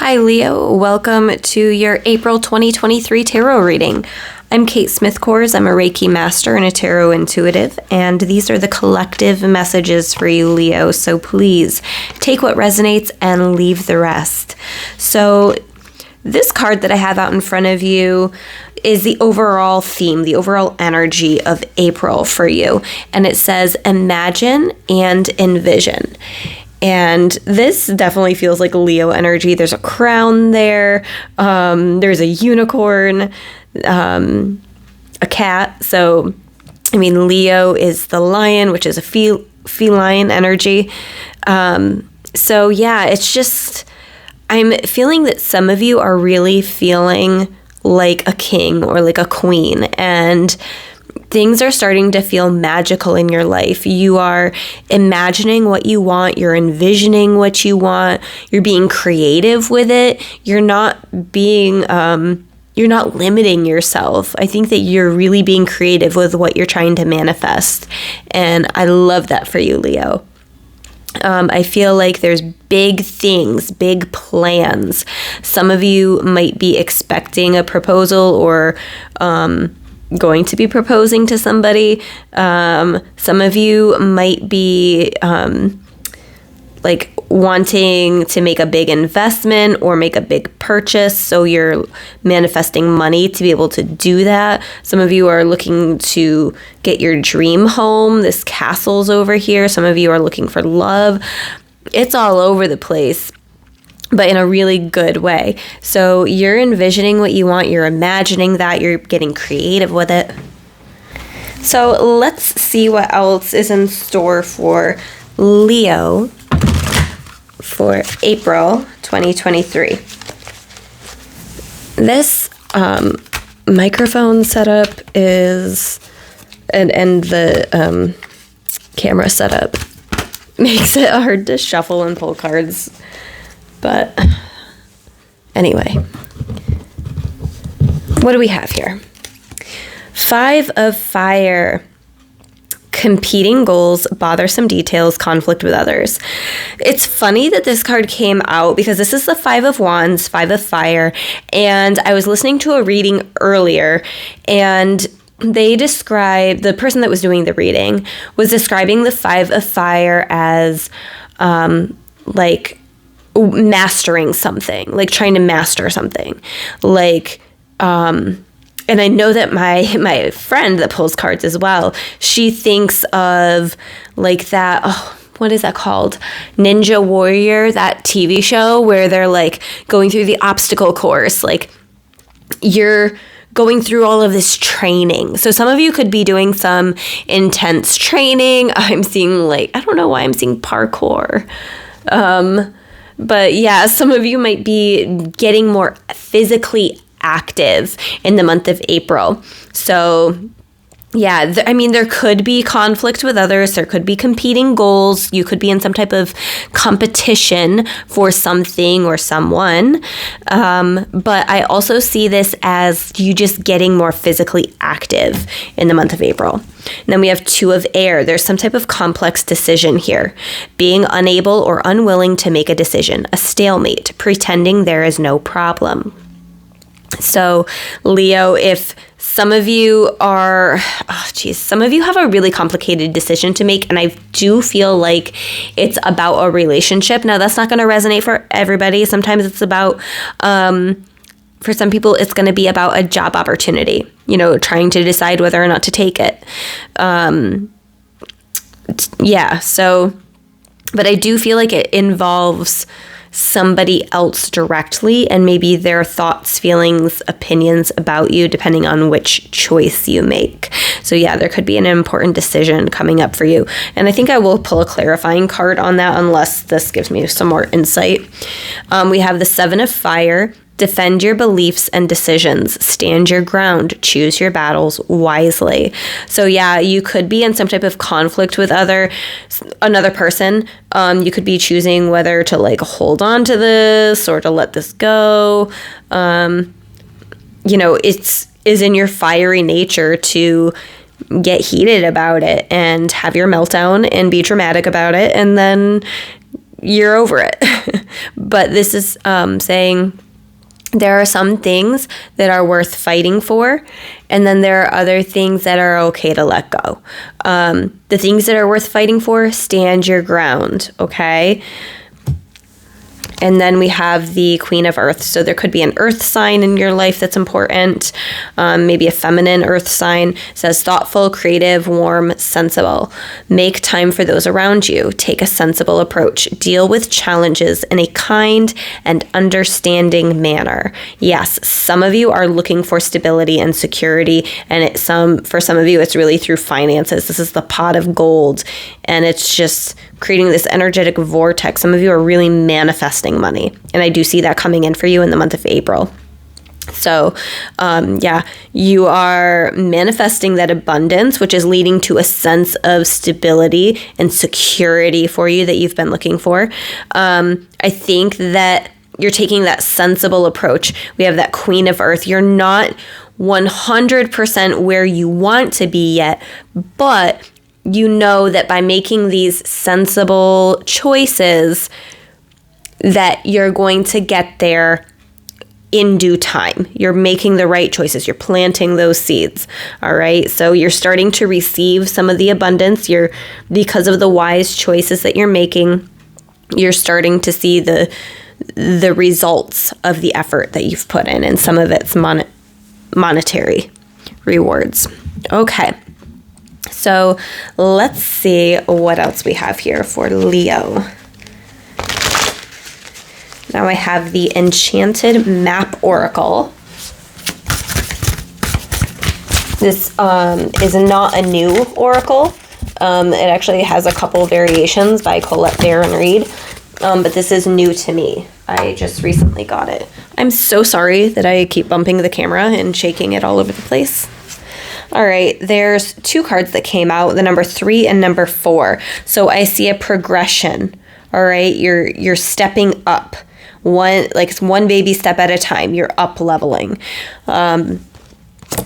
Hi, Leo. Welcome to your April 2023 tarot reading. I'm Kate Smith-Kors. I'm a Reiki master and a tarot intuitive, and these are the collective messages for you, Leo. So please take what resonates and leave the rest. So this card that I have out in front of you is the overall theme, the overall energy of April for you. And it says, imagine and envision. And this definitely feels like Leo energy. There's a crown there. There's a unicorn, a cat. So, I mean, Leo is the lion, which is a feline energy. So, yeah, it's just, I'm feeling that some of you are really feeling like a king or like a queen, and things are starting to feel magical in your life. You are imagining what you want. You're envisioning what you want. You're being creative with it. You're not being, you're not limiting yourself. I think that you're really being creative with what you're trying to manifest. And I love that for you, Leo. I feel like there's big things, big plans. Some of you might be expecting a proposal or, going to be proposing to somebody. Some of you might be like wanting to make a big investment or make a big purchase, so you're manifesting money to be able to do that. Some of you are looking to get your dream home. This castle's over here. Some of you are looking for love. It's all over the place, but in a really good way. So you're envisioning what you want, you're imagining that, you're getting creative with it. So let's see what else is in store for Leo for April 2023. This microphone setup is, and the camera setup makes it hard to shuffle and pull cards. But anyway, what do we have here? 5 of Fire. Competing goals, bothersome details, conflict with others. It's funny that this card came out because this is the 5 of Wands, 5 of Fire, and I was listening to a reading earlier, and they described, the person that was doing the reading was describing the 5 of Fire as like mastering something, like trying to master something, like and I know that my friend that pulls cards as well, she thinks of like that, what is that called? Ninja Warrior, that TV show where they're like going through the obstacle course, like you're going through all of this training. So some of you could be doing some intense training. I'm seeing like, I don't know why I'm seeing parkour. But yeah, some of you might be getting more physically active in the month of April. So yeah, I mean, there could be conflict with others. There could be competing goals. You could be in some type of competition for something or someone. But I also see this as you just getting more physically active in the month of April. And then we have 2 of Air. There's some type of complex decision here. Being unable or unwilling to make a decision. A stalemate. Pretending there is no problem. So, Leo, if some of you are, some of you have a really complicated decision to make, and I do feel like it's about a relationship. Now, that's not going to resonate for everybody. Sometimes it's about, for some people, it's going to be about a job opportunity, you know, trying to decide whether or not to take it. Yeah, so, but I do feel like it involves somebody else directly, and maybe their thoughts, feelings, opinions about you, depending on which choice you make. So yeah, there could be an important decision coming up for you. And I think I will pull a clarifying card on that unless this gives me some more insight. We have the 7 of Fire. Defend your beliefs and decisions. Stand your ground. Choose your battles wisely. So yeah, you could be in some type of conflict with another person. You could be choosing whether to like hold on to this or to let this go. You know, is in your fiery nature to get heated about it and have your meltdown and be dramatic about it, and then you're over it. But this is saying there are some things that are worth fighting for, and then there are other things that are okay to let go. The things that are worth fighting for, stand your ground, okay? And then we have the Queen of Earth. So there could be an earth sign in your life that's important, maybe a feminine earth sign. It says thoughtful, creative, warm, sensible. Make time for those around you. Take a sensible approach. Deal with challenges in a kind and understanding manner. Yes, some of you are looking for stability and security, and for some of you, it's really through finances. This is the pot of gold, and it's just creating this energetic vortex. Some of you are really manifesting money, and I do see that coming in for you in the month of April. So, you are manifesting that abundance, which is leading to a sense of stability and security for you that you've been looking for. I think that you're taking that sensible approach. We have that Queen of Earth. You're not 100% where you want to be yet, but you know that by making these sensible choices that you're going to get there in due time. You're making the right choices. You're planting those seeds. All right. So you're starting to receive some of the abundance. Because of the wise choices that you're making, you're starting to see the results of the effort that you've put in, and some of it's monetary rewards. Okay. So let's see what else we have here for Leo. Now I have the Enchanted Map Oracle. This is not a new oracle. It actually has a couple variations by Colette Baron Reed, but this is new to me. I just recently got it. I'm so sorry that I keep bumping the camera and shaking it all over the place. All right, there's two cards that came out, the number 3 and number 4. So I see a progression. All right, you're stepping up. It's one baby step at a time. You're up leveling. So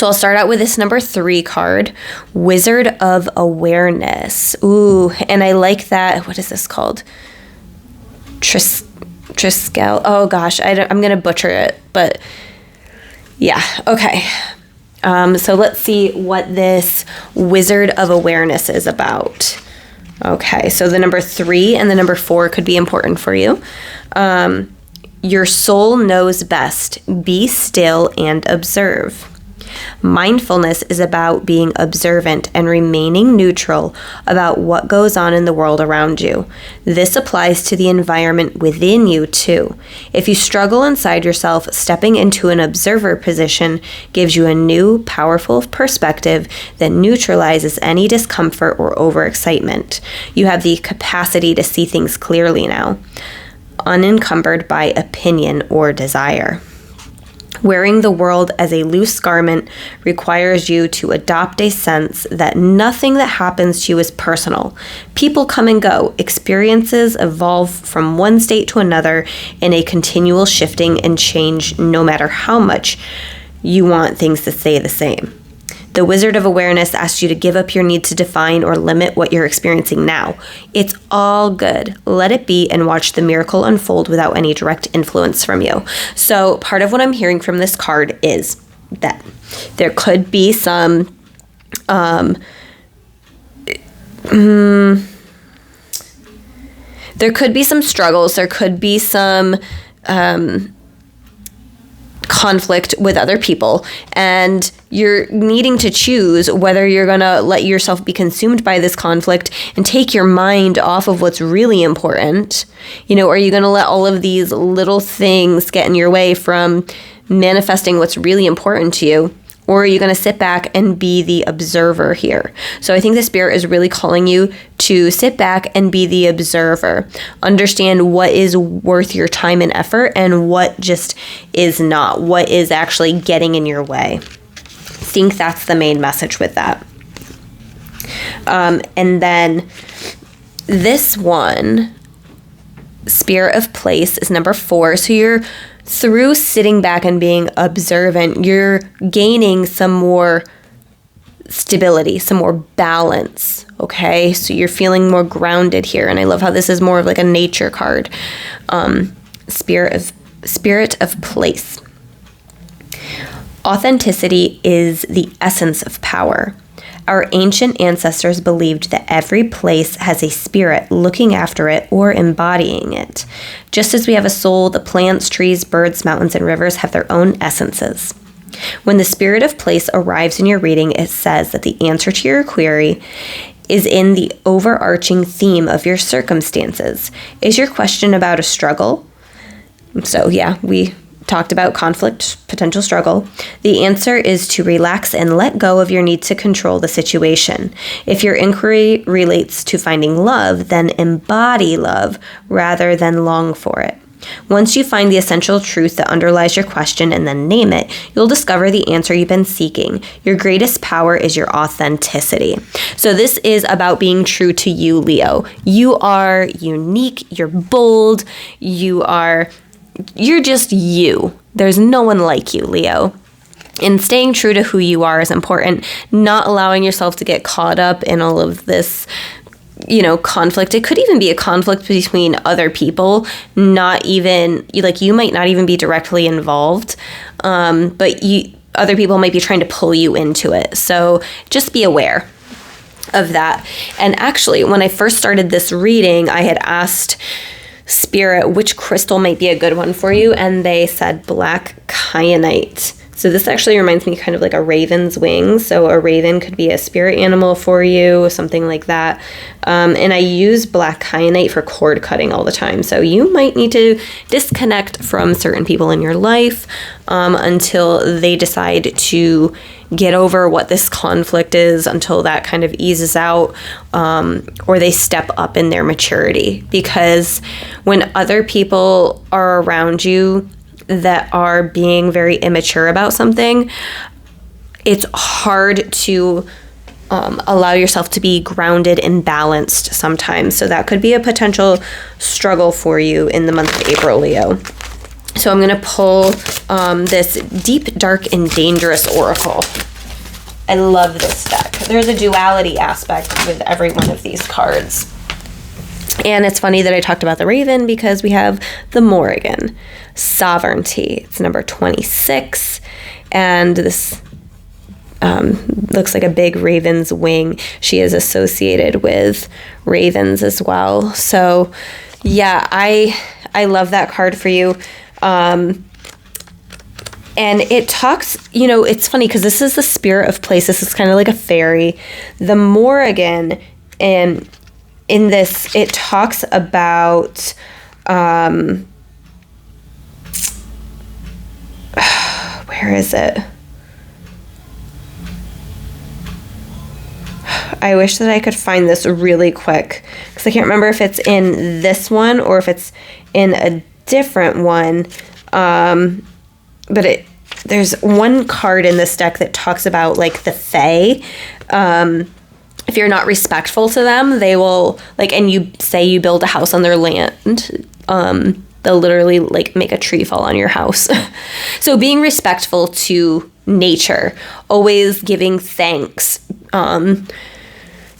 I'll start out with this number 3 card, Wizard of Awareness. Ooh, and I like that. What is this called? Triskel. Oh gosh, I'm gonna butcher it, but yeah. Okay. So let's see what this Wizard of Awareness is about. Okay, so the number 3 and the number 4 could be important for you. Your soul knows best. Be still and observe. Mindfulness is about being observant and remaining neutral about what goes on in the world around you. This applies to the environment within you too. If you struggle inside yourself, stepping into an observer position gives you a new, powerful perspective that neutralizes any discomfort or overexcitement. You have the capacity to see things clearly now, unencumbered by opinion or desire. Wearing the world as a loose garment requires you to adopt a sense that nothing that happens to you is personal. People come and go. Experiences evolve from one state to another in a continual shifting and change, no matter how much you want things to stay the same. The Wizard of Awareness asks you to give up your need to define or limit what you're experiencing now. It's all good. Let it be and watch the miracle unfold without any direct influence from you. So part of what I'm hearing from this card is that there could be some there could be some struggles. There could be some conflict with other people, and you're needing to choose whether you're going to let yourself be consumed by this conflict and take your mind off of what's really important. Are you going to let all of these little things get in your way from manifesting what's really important to you? Or are you going to sit back and be the observer here? So I think the Spirit is really calling you to sit back and be the observer. Understand what is worth your time and effort and what just is not, what is actually getting in your way. I think that's the main message with that. And then this one, Spirit of Place, is number 4. So you're through sitting back and being observant, you're gaining some more stability, some more balance. Okay, so you're feeling more grounded here, and I love how this is more of like a nature card. Spirit of place. Authenticity is the essence of power. Our ancient ancestors believed that every place has a spirit looking after it or embodying it. Just as we have a soul, the plants, trees, birds, mountains, and rivers have their own essences. When the spirit of place arrives in your reading, it says that the answer to your query is in the overarching theme of your circumstances. Is your question about a struggle? So yeah, we talked about conflict, potential struggle. The answer is to relax and let go of your need to control the situation. If your inquiry relates to finding love, then embody love rather than long for it. Once you find the essential truth that underlies your question and then name it, you'll discover the answer you've been seeking. Your greatest power is your authenticity. So this is about being true to you, Leo. You are unique, you're bold, you're just you. There's no one like you, Leo. And staying true to who you are is important, not allowing yourself to get caught up in all of this conflict. It could even be a conflict between other people, not even, you might not even be directly involved, but other people might be trying to pull you into it. So just be aware of that. And actually, when I first started this reading, I had asked Spirit which crystal might be a good one for you, and they said black kyanite. So this actually reminds me kind of like a raven's wing. So a raven could be a spirit animal for you, something like that. And I use black kyanite for cord cutting all the time. So you might need to disconnect from certain people in your life until they decide to get over what this conflict is, until that kind of eases out, or they step up in their maturity. Because when other people are around you that are being very immature about something, it's hard to allow yourself to be grounded and balanced sometimes. So that could be a potential struggle for you in the month of April, Leo. So I'm going to pull this Deep, Dark, and Dangerous Oracle. I love this deck. There's a duality aspect with every one of these cards. And it's funny that I talked about the Raven because we have the Morrigan. Sovereignty. It's number 26. And this looks like a big raven's wing. She is associated with ravens as well. So yeah, I love that card for you. And it talks, it's funny because this is the spirit of place. This is kind of like a fairy. The Morrigan, and in this, it talks about, where is it? I wish that I could find this really quick because I can't remember if it's in this one or if it's in a different one. But there's one card in this deck that talks about like the Fae. If you're not respectful to them, they will and you say you build a house on their land, they'll literally make a tree fall on your house. So being respectful to nature, always giving thanks.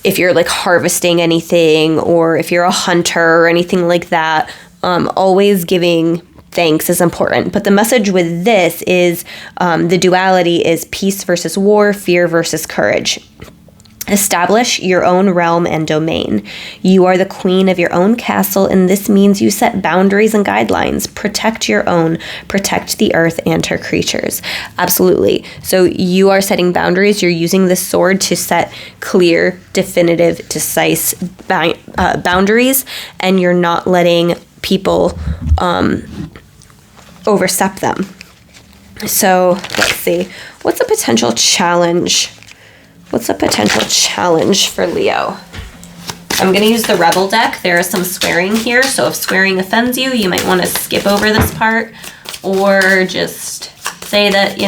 If you're harvesting anything, or if you're a hunter or anything like that, always giving thanks is important. But the message with this is the duality is peace versus war, fear versus courage. Establish your own realm and domain. You are the queen of your own castle, and this means you set boundaries and guidelines. Protect your own, protect the earth and her creatures. Absolutely. So you are setting boundaries. You're using this sword to set clear, definitive, decisive boundaries, and you're not letting people overstep them. So let's see. What's a potential challenge? What's a potential challenge for Leo? I'm going to use the Rebel deck. There is some swearing here, so if swearing offends you, you might want to skip over this part, or just say that,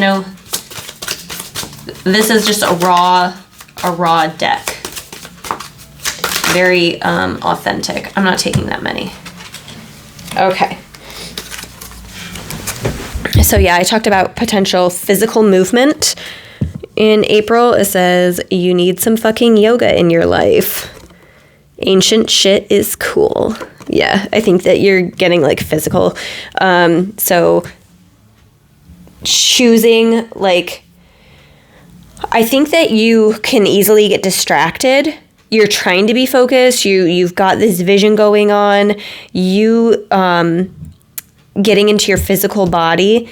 this is just a raw deck. Very authentic. I'm not taking that many. Okay. So yeah, I talked about potential physical movement In April, it says you need some fucking yoga in your life. Ancient shit is cool. Yeah, I think that you're getting like physical. So choosing like, I think that you can easily get distracted. You're trying to be focused. You've got this vision going on. You getting into your physical body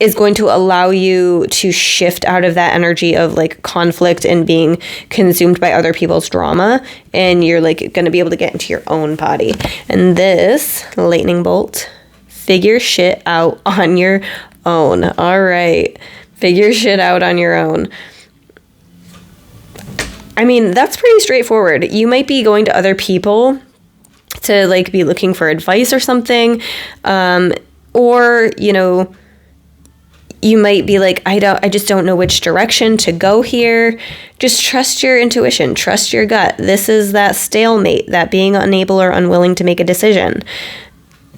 is going to allow you to shift out of that energy of like conflict and being consumed by other people's drama. And you're like going to be able to get into your own body. And this lightning bolt, figure shit out on your own. All right. Figure shit out on your own. I mean, that's pretty straightforward. You might be going to other people to like be looking for advice or something. Or, you know, you might be like, I just don't know which direction to go here. Just trust your intuition, trust your gut. This is that stalemate, that being unable or unwilling to make a decision.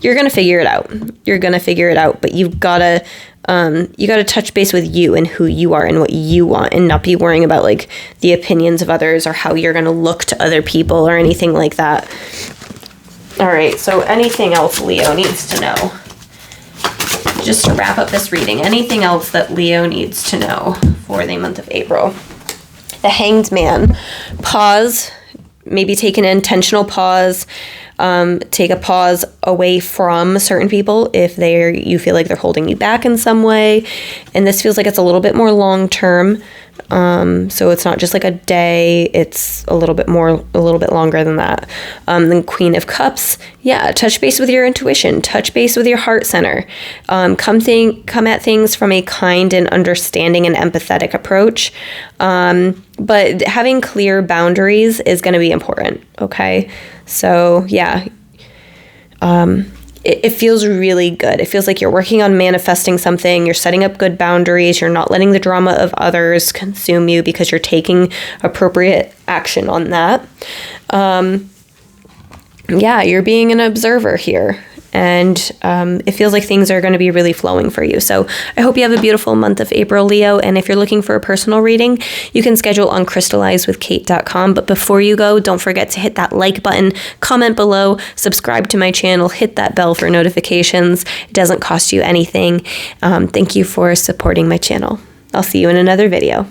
You're going to figure it out. You're going to figure it out, but you got to touch base with you and who you are and what you want, and not be worrying about like the opinions of others or how you're going to look to other people or anything like that. All right. So anything else Leo needs to know? Just to wrap up this reading, anything else that Leo needs to know for the month of April? The Hanged Man. Pause. Maybe take an intentional pause. Take a pause away from certain people if you feel like they're holding you back in some way. And this feels like it's a little bit more long term. So it's not just like a day, it's a little bit longer than that. Then Queen of Cups, yeah, touch base with your intuition, touch base with your heart center. Come at things from a kind and understanding and empathetic approach. But having clear boundaries is going to be important. Okay. So yeah, it feels really good. It feels like you're working on manifesting something. You're setting up good boundaries. You're not letting the drama of others consume you because you're taking appropriate action on that. Yeah, you're being an observer here. And it feels like things are going to be really flowing for you. So I hope you have a beautiful month of April, Leo. And if you're looking for a personal reading, you can schedule on crystallizewithkate.com. But before you go, don't forget to hit that like button, comment below, subscribe to my channel, hit that bell for notifications. It doesn't cost you anything. Thank you for supporting my channel. I'll see you in another video.